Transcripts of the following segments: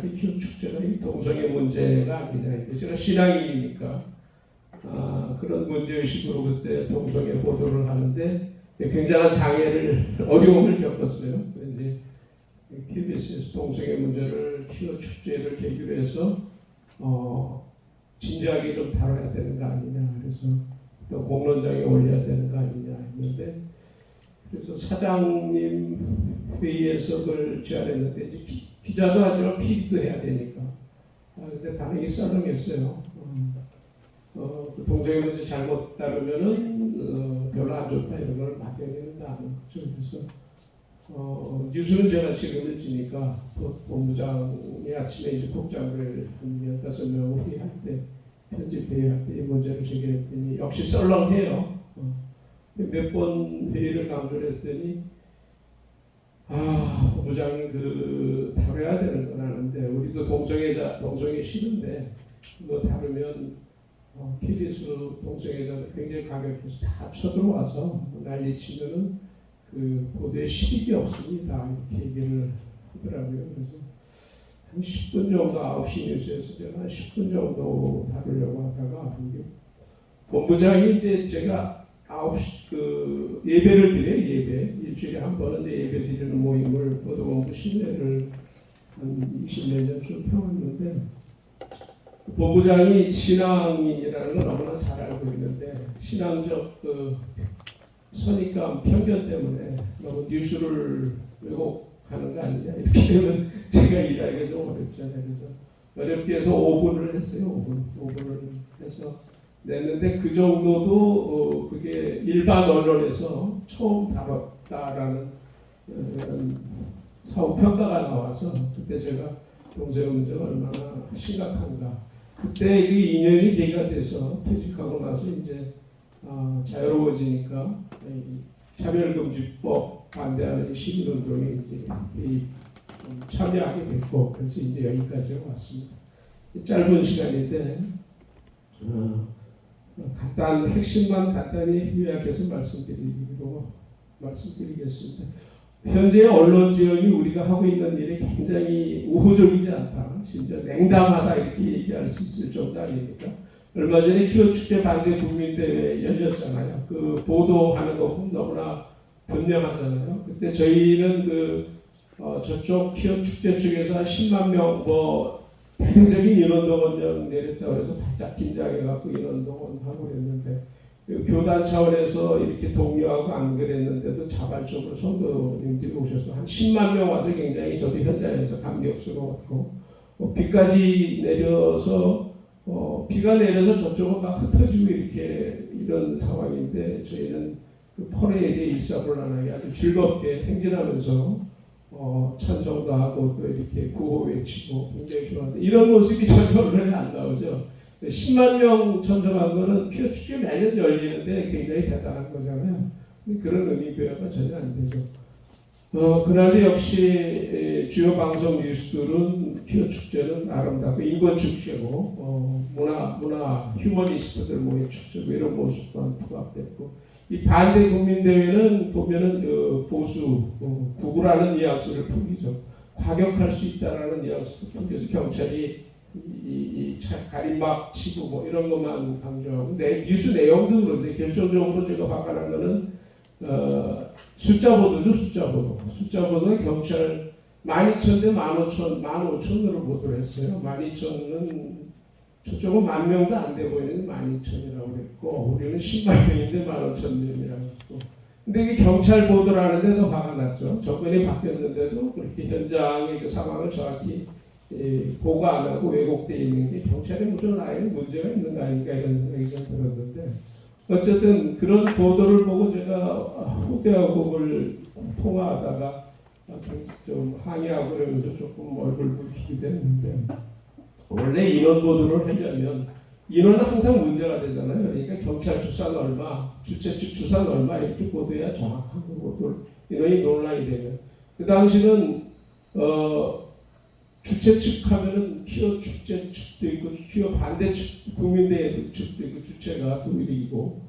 경찰이 키운 축제가 이 동성애 문제가 아니냐. 제가 신앙인이니까 그런 문제의식으로 그때 동성애 보도를 하는데 굉장한 장애를 어려움을 겪었어요. 이제 KBS에서 동성애 문제를 키워 축제를 계기로 해서 진지하게 좀 다뤄야 되는 거 아니냐. 그래서 또 공론장에 올려야 되는 거 아니냐 했는데 그래서 사장님 회의에서 그걸 제안했는데 이제 기자도 하지만 PD도 해야 되니까 근데 반응이 썰렁했어요. 그 동성애 문제 잘못 다루면은 별로 안 좋다 이런 걸 막연히는 안 하죠. 그래서 뉴스는 제가 책임을 지니까 본부장이 아침에 이제 국장을 한 15명 회의할 때 편집 회의할 때 이 문제를 제기했더니 역시 썰렁해요. 몇 번 회의를 강조를 했더니 본부장님 다뤄야 되는 건 아는데 우리도 동성애 싫은데 그거 다루면 KBS로 동성애자들 굉장히 가격해서 다 쳐들어와서 난리치면은 그 보도에 실익이 없습니다. 이렇게 얘기를 하더라고요. 그래서 한 10분 정도 9시 뉴스에서 제가 한 10분 정도 다루려고 하다가 이게 본부장이 이제 제가 9시 예배를 드려요. 예배 일주일에 한 번은 예배 드리는 모임을 보도본부 신뢰를 한 20몇 년 쭉 펴왔는데 본부장이 신앙인이라는 걸 너무나 잘 알고 있는데 신앙적 선입관 편견 때문에 너무 뉴스를 왜곡하는 거 아니냐 이렇게 되면 제가 일하기가 좀 어렵잖아요. 그래서 어렵게 해서 5분을 했어요. 5분을 해서 냈는데 그 정도도 그게 일반 언론에서 처음 다뤘다라는 사후 평가가 나와서 그때 제가 동성애 문제가 얼마나 심각한가 그때 그 인연이 계기가 돼서 퇴직하고 나서 이제 자유로워지니까 차별금지법 반대하는 시민운동에 이제 참여하게 됐고 그래서 이제 여기까지 왔습니다. 짧은 시간인데 핵심만 간단히 요약해서 말씀드리겠습니다. 현재 언론 지원이 우리가 하고 있는 일이 굉장히 우호적이지 않다. 심지어 냉담하다 이렇게 얘기할 수 있을 정도 아닙니까? 얼마 전에 키워축제 반대 국민대회 열렸잖아요. 그 보도하는 거 보면 너무나 분명하잖아요. 그때 저희는 저쪽 키워축제 쪽에서 한 10만 명 대대적인 인원동원 내렸다고 해서 바짝 긴장해갖고 인원동원하고 그랬는데 교단 차원에서 이렇게 독려하고 안 그랬는데도 자발적으로 성도님들이 오셔서 한 10만 명 와서 굉장히 저도 현장에서 감격스러웠고 비까지 내려서 비가 내려서 저쪽은 막 흩어지고 이런 상황인데 저희는 그 퍼레이드에 일사불란하게 아주 즐겁게 행진하면서 찬송도 하고 또 이렇게 구호 외치고 굉장히 좋았는데 이런 모습이 전혀 언론에 안 나오죠. 10만 명 참석한 거는 키워축제 매년 열리는데 굉장히 대단한 거잖아요. 그런 의미가 전혀 안 되죠. 그날도 역시 주요 방송 뉴스들은 키워축제는 아름답고 인권축제고 문화 휴머니스트들 모인 축제고 이런 모습 또한 부각됐고 이 반대 국민대회는 보면은 보수 구구라는 뉘앙스를 풍기죠. 과격할 수 있다라는 뉘앙스를 풍겨서 경찰이 이 가림막 치고 이런 것만 강조하고 뉴스 내용도 그런데 결정적으로 제가 화가 난 거는 숫자 보도죠. 숫자 보도는 경찰 12,000대 15,000으로 보도를 했어요. 12,000은 저쪽은 10,000명도 안 돼 보이는 12,000이라고 그랬고 우리는 10만 명인데 15,000명이라고 했고 근데 이게 경찰 보도를 하는데도 화가 났죠. 정권이 바뀌었는데도 그렇게 현장의 그 상황을 정확히 보고 안 하고 왜곡되어 있는 게 경찰에 무슨 문제가 있는 거 아닌가 이런 생각이 좀 들었는데 어쨌든 그런 보도를 보고 제가 후배하고 그걸 통화하다가 좀 항의하고 그러면서 조금 얼굴 붉히기도 했는데 원래 인원 보도를 하려면 인원은 항상 문제가 되잖아요. 그러니까 경찰 주사는 얼마, 주최 측 주사는 얼마 이렇게 보도해야 정확한 거고 인원이 논란이 되면 그 당시는 주최 측 하면은 키워 축제 측도 있고 키워 반대 측 국민대회 측도 있고 주체가 독일이고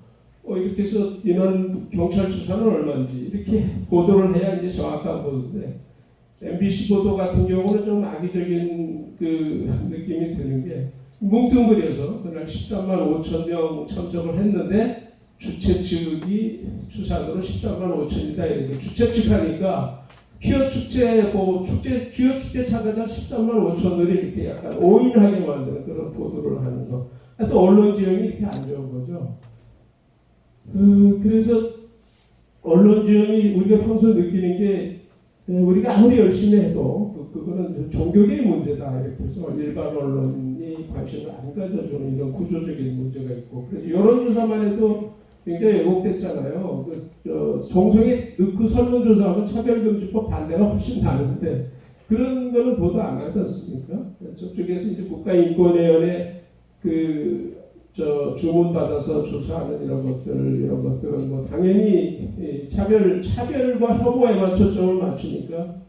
이렇게 해서 인원 경찰 수사는 얼마인지 이렇게 보도를 해야 이제 정확한 보도인데 MBC 보도 같은 경우는 좀 악의적인 그 느낌이 드는 게 뭉뚱그려서 그날 13만 5천 명 참석을 했는데 주최 측이 추산으로 13만 5천이다 이렇게 주최 측 하니까 퀴어 축제 퀴어 축제 참가자 13만 5천을 이렇게 약간 오인하게 만드는 그런 보도를 하는 거. 또 언론 지형이 이렇게 안 좋은 거죠. 그래서 언론 지형이 우리가 평소 느끼는 게 우리가 아무리 열심히 해도 그거는 종교계의 문제다 이렇게 해서 일반 언론이 관심을 안 가져주는 이런 구조적인 문제가 있고 그래서 여론조사만 해도 굉장히 왜곡됐잖아요. 정성에 넣고 설문조사하면 차별금지법 반대가 훨씬 나는데 그런 거는 보도 안 하지 않습니까? 저쪽에서 이제 국가인권위원회 주문 받아서 조사하는 이런 것들은 뭐 당연히 차별과 혐오에만 초점을 맞추니까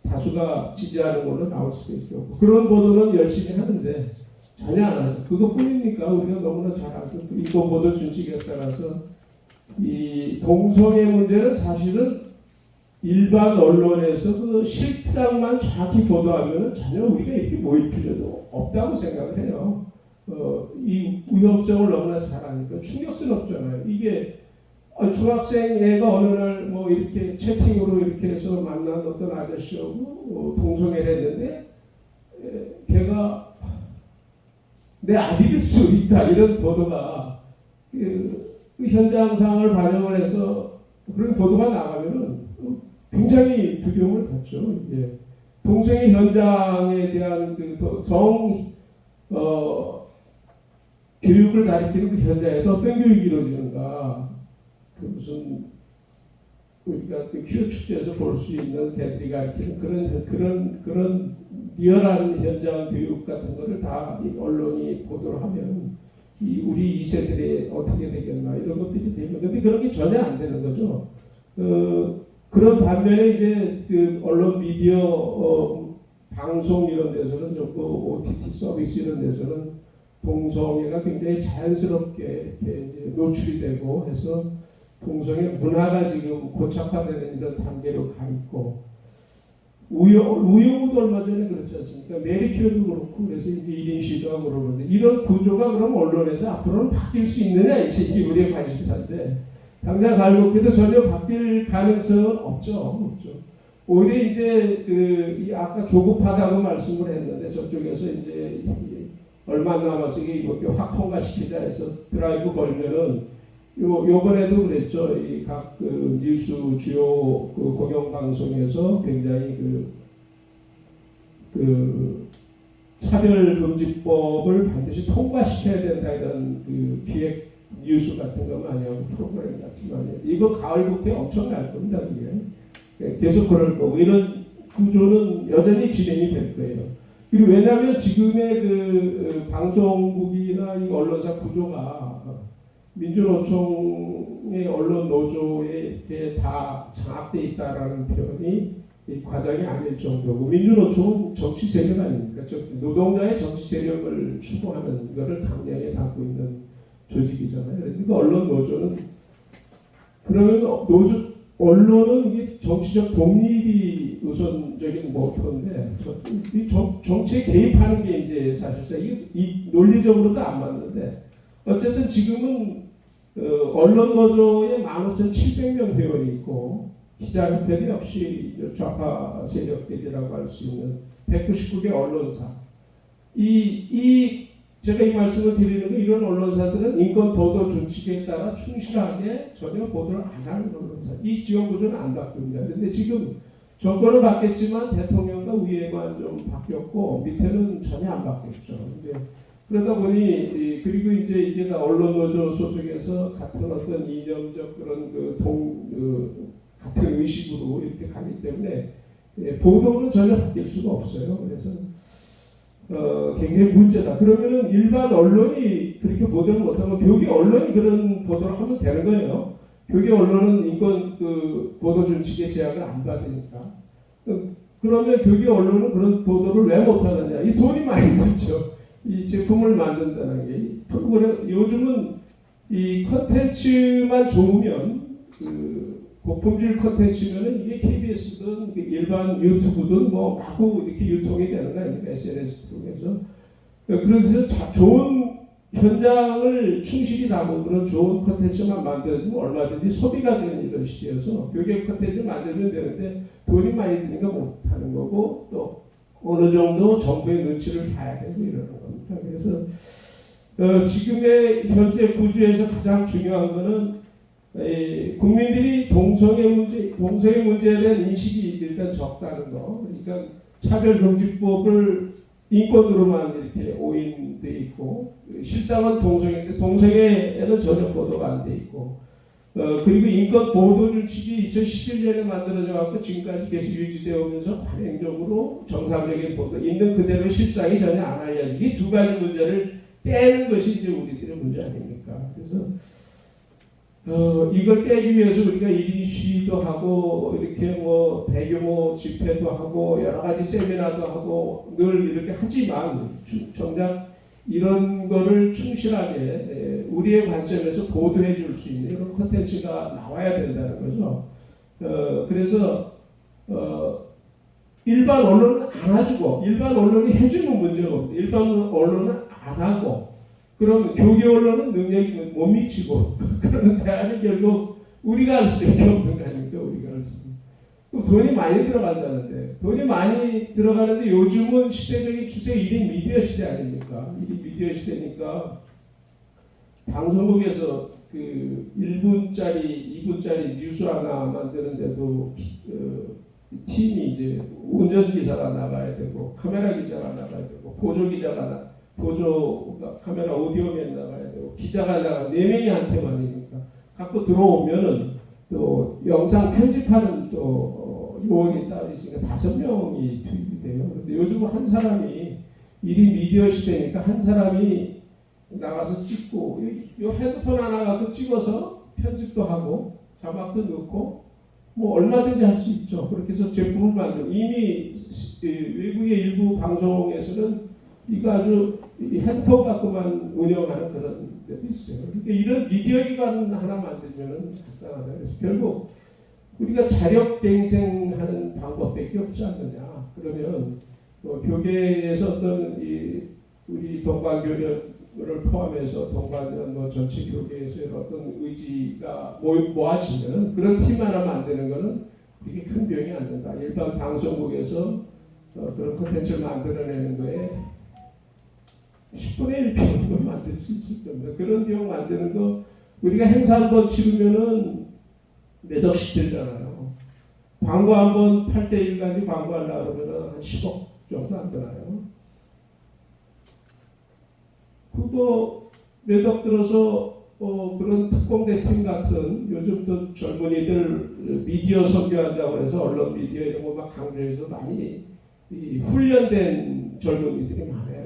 다수가 지지하는 걸로 나올 수도 있고 그런 보도는 열심히 하는데 전혀 안 하죠. 그것뿐입니까? 우리가 너무나 잘 알고 이거 보도 준칙에 따라서 이 동성애 문제는 사실은 일반 언론에서 그 실상만 정확히 보도하면 전혀 우리가 이렇게 모일 필요도 없다고 생각을 해요. 이 위험성을 너무나 잘 아니까 충격은 없잖아요. 이게 중학생 애가 어느 날 뭐 이렇게 채팅으로 이렇게 해서 만난 어떤 아저씨하고 동성애를 했는데 걔가 내 아들일 수 있다 이런 보도가 그 현장 상황을 반영을 해서 그런 보도가 나가면은 굉장히 두려움을 갖죠. 이게 동성애 현장에 대한 교육을 가리키는 그 현장에서 어떤 교육이 이루어지는가 무슨 우리가 퀴어 축제에서 볼 수 있는 걔들이 가리키는 그런 리얼한 현장 교육 같은 거를 다 언론이 보도를 하면 우리 2세들이 어떻게 되겠나 이런 것들이 되면 근데 그런 게 전혀 안 되는 거죠. 그런 반면에 이제 그 언론 미디어 방송 이런 데서는 전부 OTT 서비스 이런 데서는 동성애가 굉장히 자연스럽게 이렇게 이제 노출이 되고 해서 동성애 문화가 지금 고착화되는 이런 단계로 가 있고 우영우도 얼마 전에 그렇지 않습니까? 메리큐어도 그렇고 그래서 이제 1인 시도하고 그러는데 이런 구조가 그럼 언론에서 앞으로는 바뀔 수 있느냐 이게 우리의 관심사인데 당장 갈목해도 전혀 바뀔 가능성은 없죠. 오히려 이제 아까 조급하다고 말씀을 했는데 저쪽에서 이제 얼마 남아서 이렇게 확 통과시키자 해서 드라이브 걸면은 요번에도 그랬죠. 각 뉴스 주요 공영방송에서 굉장히 차별금지법을 반드시 통과시켜야 된다 이런 기획 뉴스 같은 거 많이 하고 프로그램 같은 거 많이 해요. 이거 가을 국회 엄청 날 겁니다. 이게 계속 그럴 거고 이런 구조는 여전히 진행이 될 거예요. 그리고 왜냐하면 지금의 방송국이나 이 언론사 구조가 민주노총의 언론 노조에 다 장악돼 있다라는 표현이 과장이 아닐 정도고 민주노총은 정치 세력 아닙니까? 노동자의 정치 세력을 추구하는 것을 강령에 담고 있는 조직이잖아요. 그러니까 언론 노조는 그러면 언론은 이게 정치적 독립이 우선적인 모토인데 정치에 개입하는 게 이제 사실상 이 논리적으로도 안 맞는데 어쨌든 지금은 언론 노조에 15,700명 회원이 있고 기자협회도 역시 좌파 세력들이라고 할 수 있는 199개 언론사 제가 이 말씀을 드리는 건 이런 언론사들은 인권 보도 준칙에 따라 충실하게 전혀 보도를 안 하는 언론사. 이 지원 구조는 안 바뀝니다. 그런데 지금 정권은 바뀌었지만 대통령과 위에만 좀 바뀌었고 밑에는 전혀 안 바뀌었죠. 그러다 보니 그리고 이제 이게 다 언론 노조 소속에서 같은 어떤 이념적 그런 같은 의식으로 이렇게 가기 때문에 보도는 전혀 바뀔 수가 없어요. 그래서 굉장히 문제다. 그러면은 일반 언론이 그렇게 보도를 못하면 교계 언론이 그런 보도를 하면 되는 거예요. 교계 언론은 인권 보도 준칙의 제약을 안 받으니까. 그러면 교계 언론은 그런 보도를 왜 못하느냐? 이 돈이 많이 들죠. 이 제품을 만든다는 게 프로그램 요즘은 이 컨텐츠만 좋으면 고품질 콘텐츠면은 이게 KBS든 일반 유튜브든 뭐 마구 이렇게 유통이 되는 거 아닙니까? SNS 통해서. 그래서 좋은 현장을 충실히 담은 그런 좋은 콘텐츠만 만들어주면 얼마든지 소비가 되는 이런 시대여서 교육 콘텐츠 만들면 되는데 돈이 많이 드니까 못하는 거고 또 어느 정도 정부의 눈치를 봐야 되고 이러는 겁니다. 그래서 지금의 현재 구조에서 가장 중요한 거는 국민들이 동성애 문제에 대한 인식이 일단 적다는 거. 그러니까 차별금지법을 인권으로만 이렇게 오인돼 있고 실상은 동성애인데 동성애에는 전혀 보도가 안 돼 있고 그리고 인권 보도 준칙이 2011년에 만들어져 갖고 지금까지 계속 유지되어 오면서 관행적으로 정상적인 보도 있는 그대로 실상이 전혀 안 알려지고 이 두 가지 문제를 깨는 것이 이제 우리들의 문제 아닙니까? 그래서 이걸 깨기 위해서 우리가 1인 시위도 하고 이렇게 뭐 대규모 집회도 하고 여러 가지 세미나도 하고 늘 이렇게 하지만 정작 이런 거를 충실하게 우리의 관점에서 보도해 줄 수 있는 이런 콘텐츠가 나와야 된다는 거죠. 그래서 일반 언론은 안 해주고 일반 언론이 해주는 문제가 없는데 일반 언론은 안 하고 그럼 교계 언론은 능력이 못 미치고 그러는 대안이 결국 우리가 할 수밖에 없는 거 아닙니까? 우리가 할 수. 돈이 많이 들어간다는데 돈이 많이 들어가는데 요즘은 시대적인 추세 1인 미디어 시대 아닙니까? 1인 미디어 시대니까 방송국에서 그 1분짜리 2분짜리 뉴스 하나 만드는데도 팀이 이제 운전기사가 나가야 되고 카메라 기자가 나가야 되고 보조가 카메라 오디오맨 나가야 되고 기자가 나가 4명이 한 테만이니까 갖고 들어오면은 또 영상 편집하는 또 요원이 따로 있으니까 5명이 투입이 돼요. 근데 요즘 한 사람이 1인 미디어 시대니까 한 사람이 나가서 찍고 요 핸드폰 하나 갖고 찍어서 편집도 하고 자막도 넣고 뭐 얼마든지 할 수 있죠. 그렇게 해서 제품을 만들고 이미 외국의 일부 방송에서는 이거 아주 핸드폰 갖고만 운영하는 그런 데도 있어요. 그러니까 이런 미디어 기관 하나 만들면은 간단하다. 그래서 결국 우리가 자력갱생하는 방법밖에 없지 않느냐. 그러면 교계에서 어떤 우리 동반교련을 포함해서 동반연 전체 교계에서의 어떤 의지가 모아지면 그런 팀 하나 만드는 거는 이게 큰 비용이 안 된다. 일반 방송국에서 그런 콘텐츠를 만들어내는 거에 10분의 1 비용을 만들 수 있을 겁니다. 그런 비용 만드는 거 우리가 행사 한 번 치르면은 몇 억씩 들잖아요. 광고 한 번 8대1까지 광고하려고 그러면 한 10억 정도 안 드나요? 그거 몇 억 들어서 그런 특공대 팀 같은 요즘 또 젊은이들 미디어 선교한다고 해서 언론 미디어 이런 거 막 강조해서 많이 훈련된 젊은이들이 많아요.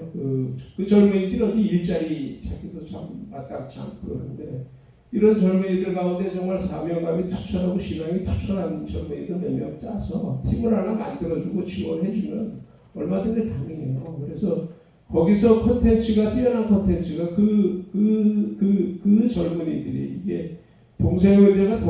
그 젊은이들이 어디 일자리 찾기도 참 마땅치 않고 그러는데 이런 젊은이들 가운데 정말 사명감이 투철하고 신앙이 투철한 젊은이들 몇 명 짜서 팀을 하나 만들어주고 지원해주면 얼마든지 가능해요. 그래서 거기서 콘텐츠가 뛰어난 콘텐츠가 그 젊은이들이 이게 동성애 문제가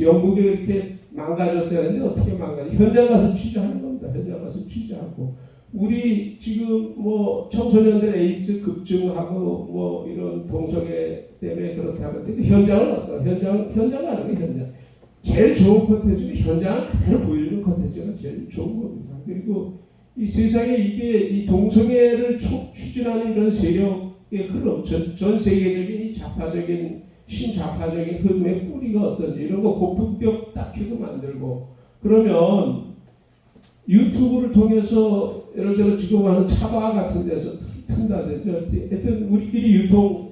영국에 이렇게 망가졌다는데 어떻게 망가져? 현장 가서 취재하는 겁니다. 현장 가서 취재하고 우리 지금 뭐 청소년들 에이즈 급증하고 뭐 이런 동성애 때문에 그렇게 하는데 그 현장은 어떤 현장 가는 게 현장. 제일 좋은 콘텐츠는 현장을 그대로 보여주는 콘텐츠가 제일 좋은 겁니다. 그리고 이 세상에 이게 이 동성애를 추진하는 이런 세력의 흐름, 전 세계적인 이 좌파적인 신좌파적인 흐름의 뿌리가 어떤지 이런 거 고품격 다큐도 만들고 그러면 유튜브를 통해서 예를 들어 지금 하는 차바 같은 데서 튼다든지 하여튼 우리끼리 유통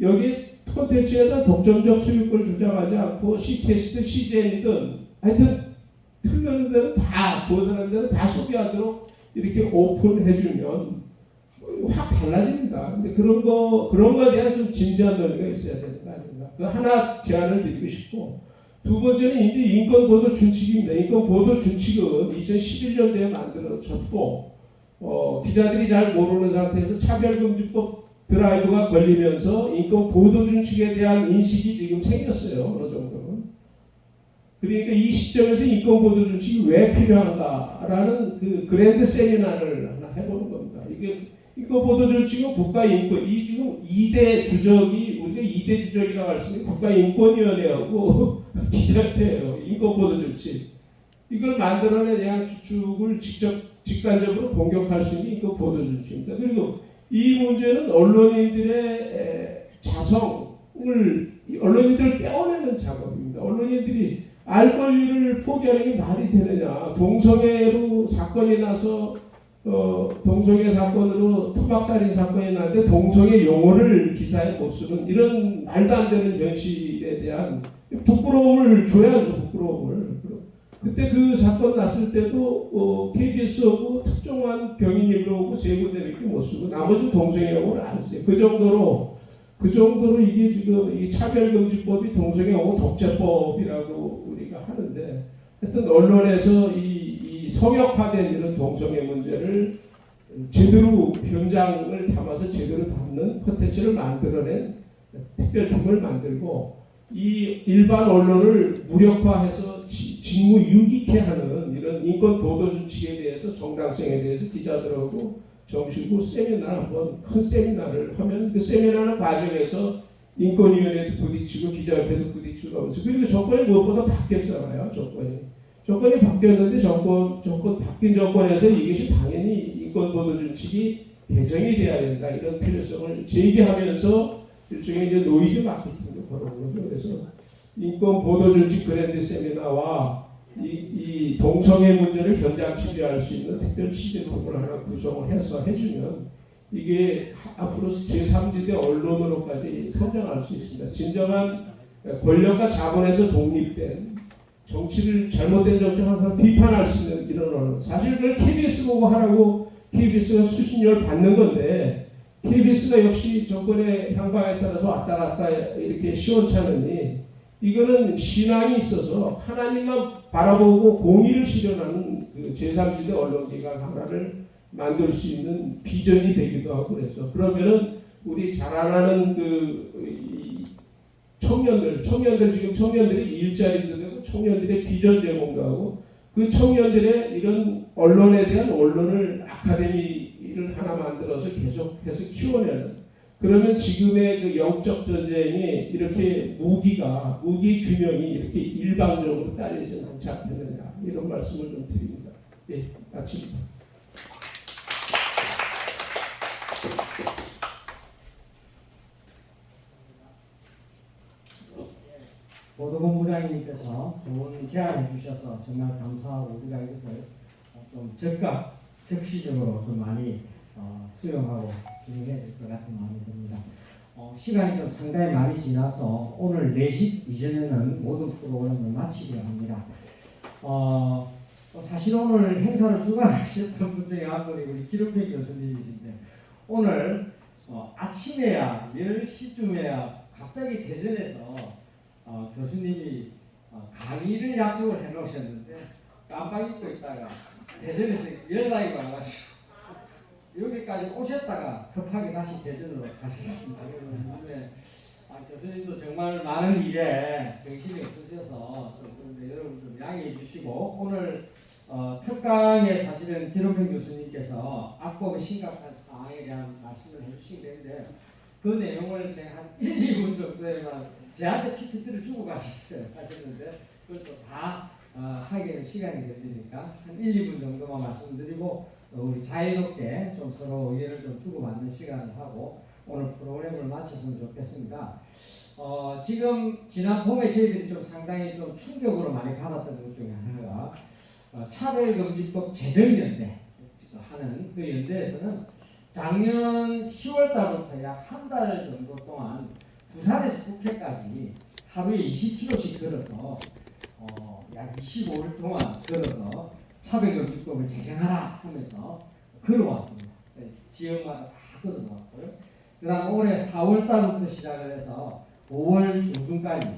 여기 콘텐츠에다 독점적 수익을 주장하지 않고 CTS든 CGN이든 하여튼 틀리는 데는 다 보도하는 데는 다 소비하도록 이렇게 오픈해주면 확 달라집니다. 근데 그런 거에 대한 좀 진지한 논의가 있어야 되는 거 아닌가. 그 하나 제안을 드리고 싶고 두 번째는 이제 인권보도 준칙입니다. 인권보도 준칙은 2011년도에 만들어졌고 기자들이 잘 모르는 상태에서 차별금지법 드라이브가 걸리면서 인권보도 준칙에 대한 인식이 지금 생겼어요. 어느 정도는. 그러니까 이 시점에서 인권보도 준칙이 왜 필요한가라는 그 그랜드 세미나를 하나 해보는 겁니다. 이게 인권보도 준칙은 국가인권, 이 지금 2대 주적이, 우리가 2대 주적이라고 할 수 있는 국가인권위원회하고 기자회예요. 인권보도 준칙. 이걸 만들어낸 대한 주축을 직간접으로 공격할 수 있는 인권보도 준칙입니다. 그리고 이 문제는 언론인들의 언론인들을 빼어내는 작업입니다. 언론인들이 알 권리를 포기하는 게 말이 되느냐. 동성애로 사건이 나서 동성애 사건으로 토막살인 사건이 나는데 동성애 용어를 기사에 못 쓰는 이런 말도 안 되는 현실에 대한 부끄러움을 줘야죠. 부끄러움을. 그때 그 사건 났을 때도 KBS하고 특정한 병인일로하고 세 군데밖에 못 쓰고 나머지 동성애 용어를 안 써요. 그 정도로 이게 지금 이 차별금지법이 동성애 용어 독재법이라고 우리가 하는데, 하여튼 언론에서 이 성역화된 이런 동성애 문제를 제대로 현장을 담아서 제대로 담는 콘텐츠를 만들어낸 특별팀을 만들고, 이 일반 언론을 무력화해서 직무유기케 하는 이런 인권 보도 준칙에 대해서, 정당성에 대해서 기자들하고 정식으로 세미나 한번 큰 세미나를 하면, 그 세미나는 과정에서 인권위원회도 부딪히고 기자협회도 부딪히고 하면서, 그리고 정권이 무엇보다 바뀌었잖아요. 정권이 바뀌었는데 정권 바뀐 정권에서 이것이 당연히 인권 보도 준칙이 개정이 돼야 된다, 이런 필요성을 제기하면서 일종의 이제 노이즈 마케팅도 걸어오는 거죠. 그래서 인권 보도 준칙 그랜드 세미나와 이 동성애 문제를 현장 취재할 수 있는 특별 취재팀을 하나 구성을 해서 해주면 이게 앞으로 제3지대 언론으로까지 성장할 수 있습니다. 진정한 권력과 자본에서 독립된, 정치를 잘못된 정치를 항상 비판할 수 있는 이런 언론. 사실 그걸 KBS 보고 하라고 KBS가 수십 년 받는 건데, KBS가 역시 정권의 향방에 따라서 왔다 갔다 이렇게 시원찮으니, 이거는 신앙이 있어서 하나님만 바라보고 공의를 실현하는 그 제3지대 언론기관 하나를 만들 수 있는 비전이 되기도 하고, 그래서 그러면은 우리 자라나는 청년들 지금 청년들이 일자리도 되고 청년들의 비전 제공도 하고, 그 청년들의 이런 언론에 대한 언론을 아카데미를 하나 만들어서 계속해서 키워내는, 그러면 지금의 그 영적 전쟁이 이렇게 무기 균형이 이렇게 일방적으로 딸리지 않지 않겠느냐, 이런 말씀을 좀 드립니다. 예, 마칩니다. 보도본부장님께서 좋은 제안해 주셔서 정말 감사하고, 우리가 이것을 좀 적극 적시적으로 좀 많이 수용하고 진행해야 될 것 같은 마음이 듭니다. 시간이 좀 상당히 많이 지나서 오늘 4시 이전에는 모든 프로그램을 마치려 합니다. 사실 오늘 행사를 주관하셨던 분 중에 한 분이 우리 기록회 교수님이신데, 오늘 아침에야 10시쯤에야 갑자기 대전에서 교수님이 강의를 약속을 해놓으셨는데 깜빡 잊고 있다가 대전에서 연락이 와가지고 여기까지 오셨다가 급하게 다시 대전으로 가셨습니다. 요즘에 교수님도 정말 많은 일에 정신이 없으셔서 좀 그런데 여러분 좀 양해해 주시고, 오늘 특강에 사실은 기록현 교수님께서 악법의 심각한 상황에 대한 말씀을 해주시게 되는데, 그 내용을 제가 한 1, 2분 정도에만 저한테 PPT를 주고 가셨는데 그것도 다 하기에는 시간이 걸리니까 한 1, 2분 정도만 말씀드리고, 우리 자유롭게 좀 서로 의견을 좀 주고받는 시간을 하고 오늘 프로그램을 마쳤으면 좋겠습니다. 지금 지난 봄에 저희들이 좀 상당히 좀 충격으로 많이 받았던 것 중에 하나가 차별금지법 제정연대 하는 그 연대에서는 작년 10월 달부터 약 한 달 정도 동안 부산에서 국회까지 하루에 20km씩 걸어서 약 25일 동안 걸어서 차별금지법을 제정하라 하면서 걸어왔습니다. 지역마다 다 걸어왔고요. 그 다음 올해 4월 달부터 시작을 해서 5월 중순까지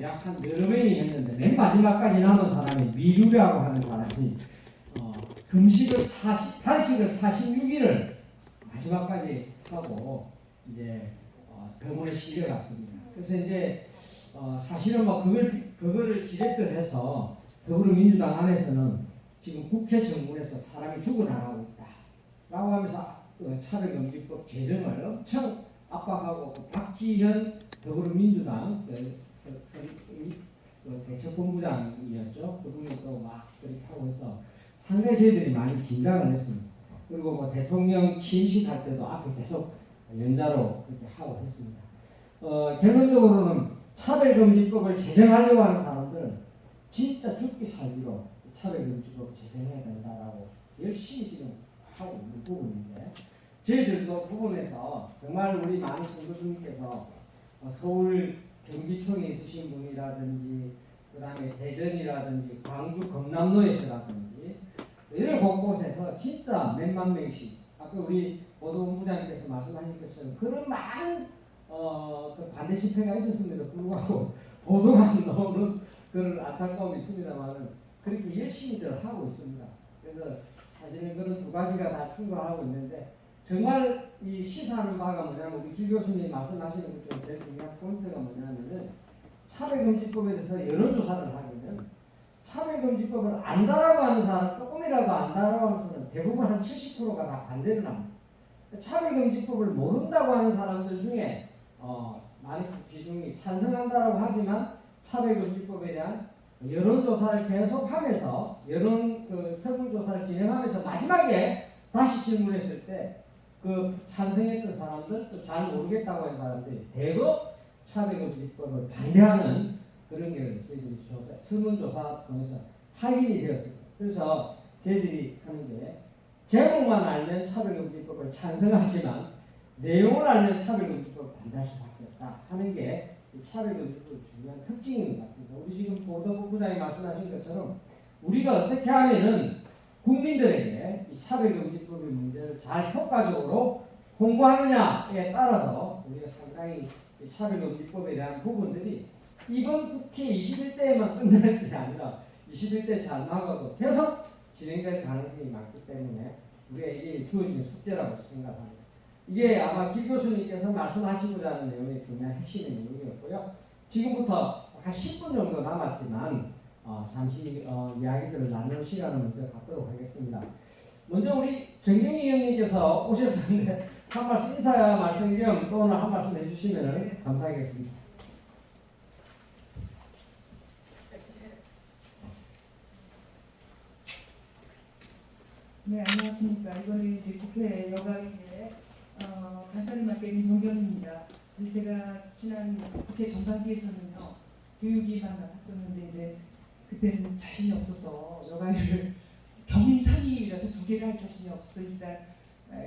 약 한 여러 명이 했는데, 맨 마지막까지 남은 사람이 미루라고 하는 사람이 단식을 46일을 마지막까지 하고 이제 병원에 실려갔습니다. 그래서 이제 사실은 뭐 그거를 지렛대해서 더불어민주당 안에서는 지금 국회 정문에서 사람이 죽어나가고 있다라고 하면서 차별금지법 제정을 엄청 압박하고 박지현 더불어민주당 대책본부장이었죠. 그분이 또 막 그렇게 하고 해서 상당히 저희들이 많이 긴장을 했습니다. 그리고 뭐 대통령 취임식 할 때도 앞에 계속 연자로 그렇게 하고 했습니다. 결론적으로는 차별금지법을 제정하려고 하는 사람들 진짜 죽기 살기로 차별금지법을 제정해야 된다라고 열심히 지금 하고 있는 부분인데 저희들도 부분에서 정말 우리 많은 성도님께서 서울 경기촌에 있으신 분이라든지 그 다음에 대전이라든지 광주 경남도에서라든지 이런 곳곳에서 진짜 몇만 명씩 아까 우리 보도본부장님께서 말씀하신 것처럼 그런 많은 그 반대 집회가 있었음에도 불구하고 보도가 안 나오는 그런 안타까움이 있습니다만은 그렇게 열심히들 하고 있습니다. 그래서 사실은 그런 두 가지가 다 충돌하고 있는데 정말 이 시사하는 바가 뭐냐면 우리 길 교수님이 말씀하시는 것 중에 제일 중요한 포인트가 뭐냐면은 차별금지법에 대해서 여론조사를 하면은 차별금지법을 안다라고 하는 사람 조금이라도 안다라고 하는 사람 대부분 한 70%가 다 반대를 합니다. 차별금지법을 모른다고 하는 사람들 중에 많이 비중이 찬성한다라고 하지만 차별금지법에 대한 여론조사를 계속하면서 여론 설문조사를 진행하면서 마지막에 다시 질문했을 때 그 찬성했던 사람들 또 잘 모르겠다고 하는 사람들이 대거 차별금지법을 반대하는 그런 게 저희들이 설문조사 통해서 확인이 되었습니다. 그래서 저희들이 하는 게 제목만 알면 차별금지법을 찬성하지만 내용을 알면 차별금지법을 반대할 수밖에 없다 하는 게 차별금지법의 중요한 특징인 것 같습니다. 우리 지금 보도본부장이 말씀하신 것처럼 우리가 어떻게 하면은 국민들에게 이 차별금지법의 문제를 잘 효과적으로 홍보하느냐에 따라서 우리가 상당히 이 차별금지법에 대한 부분들이 이번 국회 21대에만 끝날 게 아니라 21대 잘 나가도 계속 진행될 가능성이 많기 때문에 우리가 이게 주어진 숙제라고 생각합니다. 이게 아마 길 교수님께서 말씀하시고자 하는 내용의 중요한 핵심의 내용이었고요. 지금부터 한 10분 정도 남았지만 잠시 이야기들을 나눌 시간을 먼저 갖도록 하겠습니다. 먼저 우리 정경희 의원님께서 오셨었는데 한 말씀 인사 말씀 겸 또 오늘 한 말씀 해주시면 감사하겠습니다. 네, 안녕하십니까. 이번에 이제 국회 여가위에 간사를 맡게 된 정경입니다. 제가 지난 국회 전반기에서는요 교육위만 맡았었는데 이제 그때는 자신이 없어서 여가위를 경인 상임이라서 두 개를 할 자신이 없어서 일단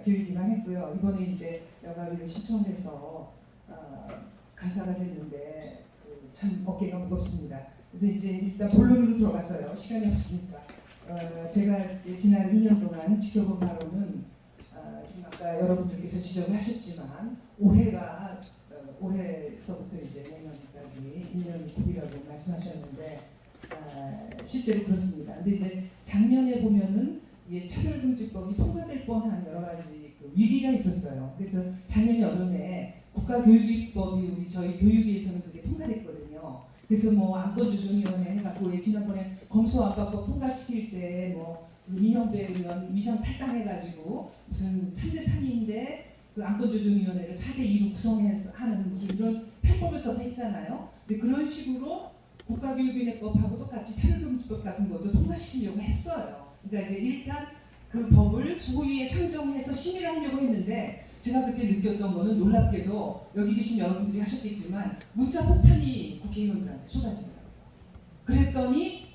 교육위만 했고요. 이번에 이제 여가위를 신청해서 간사가 됐는데 참 어깨가 무겁습니다. 그래서 이제 일단 본론으로 들어갔어요. 시간이 없으니까. 제가 지난 2년 동안 지켜본 바로는 지금 아까 여러분들께서 지적을 하셨지만 올해서부터 이제 내년까지 1년 9이라고 말씀하셨는데 실제로 그렇습니다. 근데 이제 작년에 보면은 차별금지법이 통과될 뻔한 여러 가지 위기가 있었어요. 그래서 작년 여름에 국가교육위법이 우리 저희 교육위에서는 그게 통과됐거든요. 그래서 뭐 안건조정위원회 해갖고 지난번에 검수안박법 통과시킬 때뭐 민영배 의원 위장 탈당해가지고 무슨 3대3인데 그 안건조정위원회를 4대2로 구성해서 하는 무슨 이런 편법을 써서 했잖아요. 근데 그런 식으로 국가교육위원회법하고 똑같이 차별금지법 같은 것도 통과시키려고 했어요. 그러니까 이제 일단 그 법을 수호위에 상정해서 심의를 하려고 했는데 제가 그때 느꼈던 거는 놀랍게도 여기 계신 여러분들이 하셨겠지만 문자 폭탄이 국회의원들한테 쏟아지더라고요. 그랬더니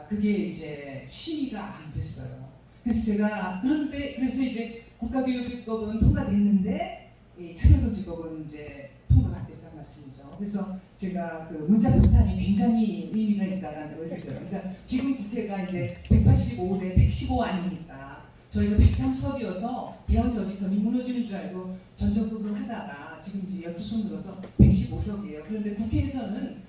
그게 이제 심의가 안 됐어요. 그래서 제가 그래서 이제 국가교육법은 통과됐는데 이 차별금지법은 이제 통과가 안 됐다는 말씀이죠. 그래서 제가 그 문자 폭탄이 굉장히 의미가 있다라는 걸 느껴요. 그러니까 지금 국회가 이제 185대 115 아닙니까? 저희가 103석이어서 대형 저지선이 무너지는 줄 알고 전전긍긍 하다가 지금 이제 12손 들어서 115석이에요. 그런데 국회에서는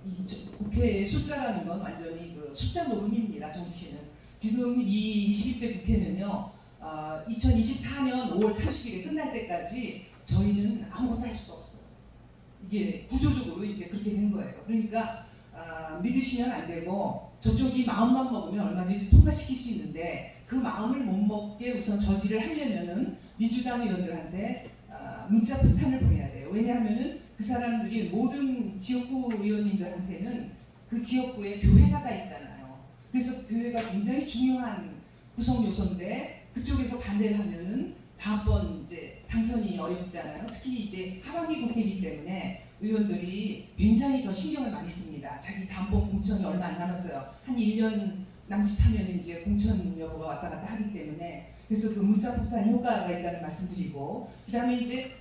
이 국회의 숫자라는 건 완전히 그 숫자 노름입니다. 정치는. 지금 이 21대 국회는요. 2024년 5월 30일에 끝날 때까지 저희는 아무것도 할 수가 없어요. 이게 구조적으로 이제 그렇게 된 거예요. 그러니까 믿으시면 안 되고 저쪽이 마음만 먹으면 얼마든지 통과시킬 수 있는데 그 마음을 못 먹게 우선 저지를 하려면은 민주당 의원들한테 문자 폭탄을 보내야 돼요. 왜냐하면은 그 사람들이 모든 지역구 의원님들한테는 그 지역구에 교회가 다 있잖아요. 그래서 교회가 굉장히 중요한 구성 요소인데 그쪽에서 반대를 하면은 다음번 이제 당선이 어렵잖아요. 특히 이제 하반기 국회이기 때문에 의원들이 굉장히 더 신경을 많이 씁니다. 자기 다음번 공천이 얼마 안 남았어요. 한 1년 남짓하면 이제 공천 여부가 왔다 갔다 하기 때문에 그래서 그 문자 폭탄 효과가 있다는 말씀드리고 그다음에 이제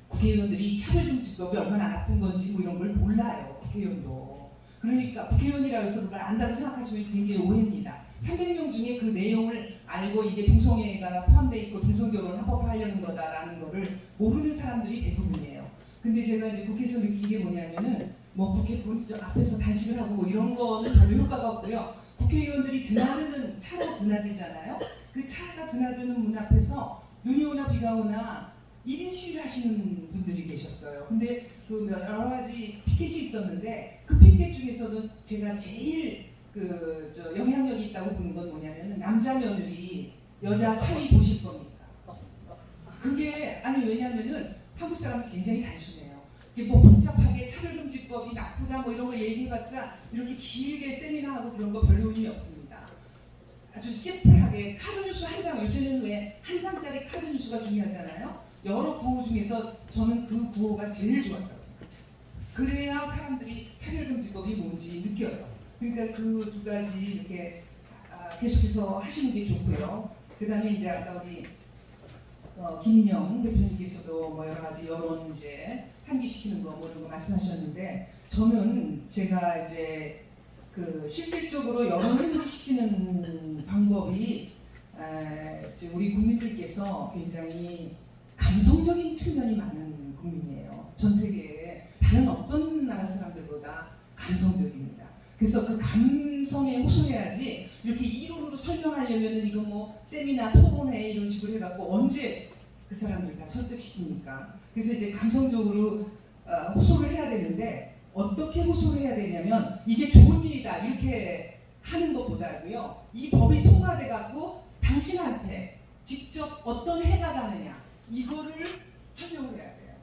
국회의원들이 차별금지법이 얼마나 나쁜 건지 뭐 이런 걸 몰라요. 국회의원도. 그러니까 국회의원이라고 해서 그걸 안다고 생각하시면 굉장히 오해입니다. 300명 중에 그 내용을 알고 이게 동성애가 포함되어 있고 동성결혼을 합법화하려는 거다라는 거를 모르는 사람들이 대부분이에요. 근데 제가 이제 국회에서 느낀 게 뭐냐면은 뭐 국회 앞에서 단식을 하고 뭐 이런 거는 별로 효과가 없고요. 국회의원들이 드나드는 차가 드나들잖아요. 그 차가 드나드는 문 앞에서 눈이 오나 비가 오나 1인 시위를 하시는 분들이 계셨어요. 근데 그 여러 가지 피켓이 있었는데 그 피켓 중에서도 제가 제일 영향력이 있다고 보는 건 뭐냐면 남자 며느리 여자 사위 보실 겁니다. 그게 아니 왜냐면은 한국 사람은 굉장히 단순해요. 이게 뭐 복잡하게 차별금지법이 나쁘다 뭐 이런 거 얘기해봤자 이렇게 길게 세미나하고 그런 거 별로 의미 없습니다. 아주 심플하게 카드뉴스 한 장, 요새는 왜 한 장짜리 카드뉴스가 중요하잖아요. 여러 구호 중에서 저는 그 구호가 제일 좋았다고 생각해요. 그래야 사람들이 차별금지법이 뭔지 느껴요. 그러니까 그 두 가지 이렇게 계속해서 하시는 게 좋고요. 그 다음에 이제 아까 우리 김인영 대표님께서도 뭐 여러 가지 여론 이제 환기시키는 거 뭐 이런 거 말씀하셨는데 저는 제가 이제 그 실질적으로 여론을 환기시키는 방법이 이제 우리 국민들께서 굉장히 감성적인 측면이 많은 국민이에요. 전 세계에 다른 어떤 나라 사람들보다 감성적입니다. 그래서 그 감성에 호소해야지 이렇게 이론으로 설명하려면은 이거 뭐 세미나 토론회 이런 식으로 해갖고 언제 그 사람들 다 설득시킵니까? 그래서 이제 감성적으로 호소를 해야 되는데 어떻게 호소를 해야 되냐면 이게 좋은 일이다 이렇게 하는 것보다도요 이 법이 통과돼갖고 당신한테 직접 어떤 해가 가느냐 이거를 설명을 해야 돼요.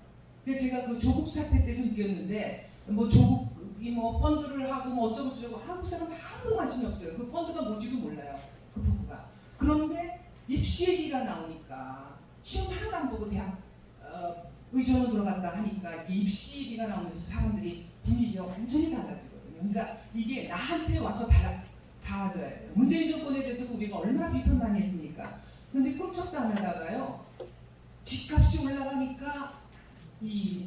그래서 제가 그 조국 사태 때도 느꼈는데 뭐 조국이 뭐 펀드를 하고 뭐 어쩌고저쩌고 한국 사람 아무도 관심이 없어요. 그 펀드가 뭔지도 몰라요. 그 부부가. 그런데 입시 얘기가 나오니까 시험 하나도 안 보고 대학 의전으로 들어갔다 하니까 이게 입시 얘기가 나오면서 사람들이 분위기가 완전히 달라지거든요. 그러니까 이게 나한테 와서 닿아져야 돼요. 문재인 정권에 대해서 우리가 얼마나 비판 많이 했습니까? 근데 끔찍도 안 하다가요. 집값이 올라가니까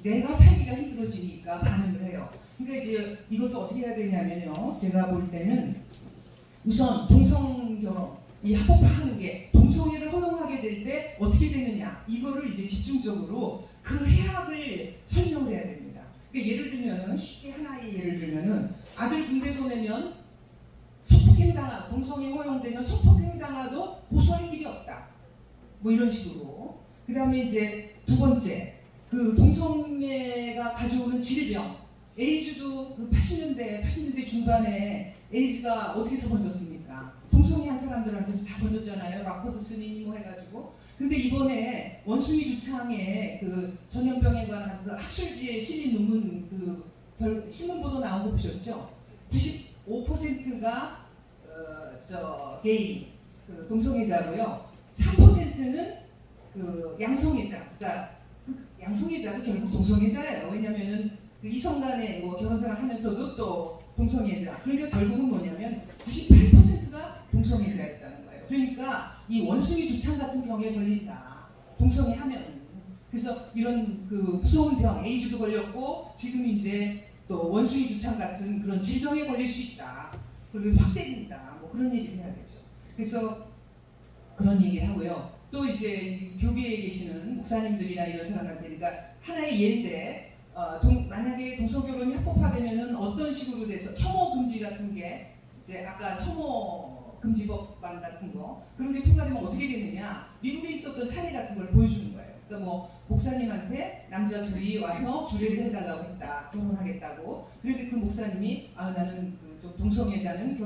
내가 살기가 힘들어지니까 반응을 해요. 그러니까 이제 이것도 어떻게 해야 되냐면요. 제가 볼 때는 우선 동성결혼 이 합법화하는 게 동성애를 허용하게 될 때 어떻게 되느냐 이거를 이제 집중적으로 그 해악을 설명을 해야 됩니다. 그러니까 예를 들면은 쉽게 하나의 예를 들면은 아들 군대 보내면 소폭행당하 동성애 허용되면 소폭행당하도 고소할 일이 없다. 뭐 이런 식으로. 그 다음에 이제 두 번째 그 동성애가 가져오는 질병 에이즈도 그 80년대 중반에 에이즈가 어디서 번졌습니까? 동성애 한 사람들한테서 다 번졌잖아요. 락퍼드슨이 뭐 해가지고. 근데 이번에 원숭이 두창에 그 전염병에 관한 그 학술지에 실린 논문 그 신문 보도 나온 거 보셨죠? 95%가 게이 그 동성애자고요. 3%는 그 양성애자. 그러니까 그 양성애자도 결국 동성애자예요. 왜냐면은 그 이성간에 뭐 결혼생활 하면서도 또 동성애자. 그러니까 결국은 뭐냐면 98%가 동성애자였다는 거예요. 그러니까 이 원숭이 두창 같은 병에 걸린다. 동성애 하면. 그래서 이런 그 무서운 병, 에이즈도 걸렸고 지금 이제 또 원숭이 두창 같은 그런 질병에 걸릴 수 있다. 그리고 확대된다. 뭐 그런 얘기를 해야 되죠. 그래서 그런 얘기를 하고요. 또 이제 교계에 계시는 목사님들이나 이런 사람한테 그러니까 하나의 예인데 만약에 동성결혼이 합법화되면은 어떤 식으로 돼서 혐오 금지 같은 게 이제 아까 혐오 금지법안 같은 거 그런 게 통과되면 어떻게 되느냐 미국에 있었던 사례 같은 걸 보여주는 거예요. 그러니까 뭐 목사님한테 남자 둘이 와서 주례를 해달라고 했다. 결혼하겠다고. 그런데 그 목사님이 나는 좀 동성애자는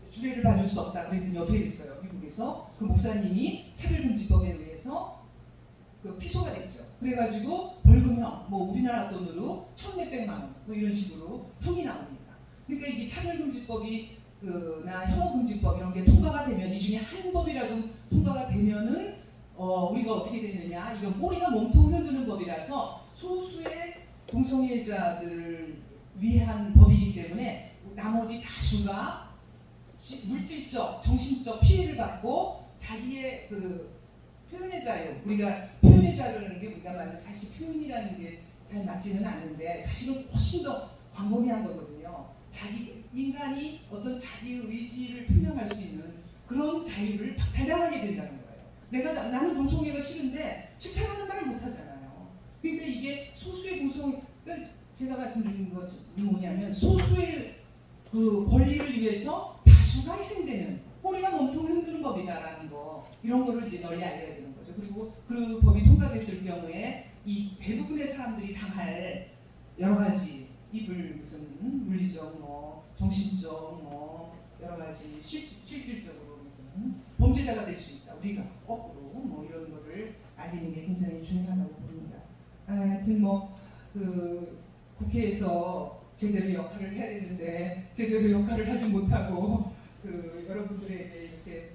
주례를 봐줄 수 없다. 그랬더니 어떻게 됐어요? 미국에서 그 목사님이 차별금지법에 의해서 그 피소가 됐죠. 그래가지고 벌금형, 뭐 우리나라 돈으로 1,몇백만 원, 뭐 이런 식으로 형이 나옵니다. 그러니까 이게 차별금지법이 나 혐오금지법 이런 게 통과가 되면 이 중에 한 법이라도 통과가 되면은 우리가 어떻게 되느냐? 이건 꼬리가 몸통 흐르는 법이라서 소수의 동성애자들을 위한 법이기 때문에 나머지 다수가 물질적, 정신적 피해를 받고 자기의 표현의 자유, 우리가 표현의 자유라는 게 우리가 말하는 사실 표현이라는 게 잘 맞지는 않는데 사실은 훨씬 더 광범위한 거거든요. 인간이 어떤 자기의 의지를 표명할 수 있는 그런 자유를 박탈당하게 된다는 거예요. 나는 동성애가 싫은데 싫다는 말을 못 하잖아요. 그러니까 이게 소수의 그러니까 제가 말씀드린 것이 뭐냐면 소수의 그 권리를 위해서 다수가 희생되는 꼬리가 몸통을 흔드는 법이다라는 거 이런 거를 이제 널리 알려야 되는 거죠. 그리고 그 법이 통과됐을 경우에 이 대부분의 사람들이 당할 여러 가지 입을 무슨 물리적 뭐 정신적 뭐 여러 가지 실질적으로 무슨 범죄자가 될 수 있다. 우리가 거꾸로 뭐 이런 거를 알리는 게 굉장히 중요하다고 봅니다. 하여튼 국회에서 제대로 역할을 해야 되는데 제대로 역할을 하지 못하고 여러분들에게 이렇게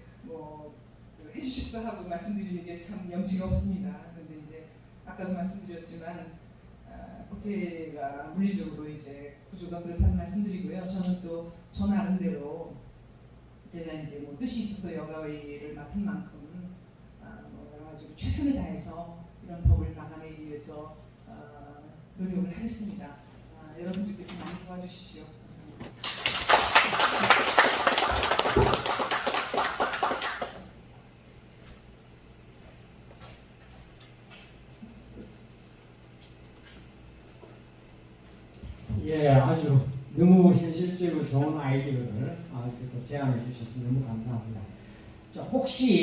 해주십사 하고 말씀드리는 게 참 염치가 없습니다. 그런데 이제 아까도 말씀드렸지만 국회가 물리적으로 이제 구조가 그렇다는 말씀드리고요. 저는 또 저 나름대로 제가 이제 뭐 뜻이 있어서 여가위를 맡은 만큼 여러 가지 최선을 다해서 이런 법을 마감하기 위해서 노력을 하겠습니다. 여러분들께서 많이 도와주십시오. 예, 아주 너무 현실적이고 좋은 아이디어를 제안해 주셔서 너무 감사합니다. 자, 혹시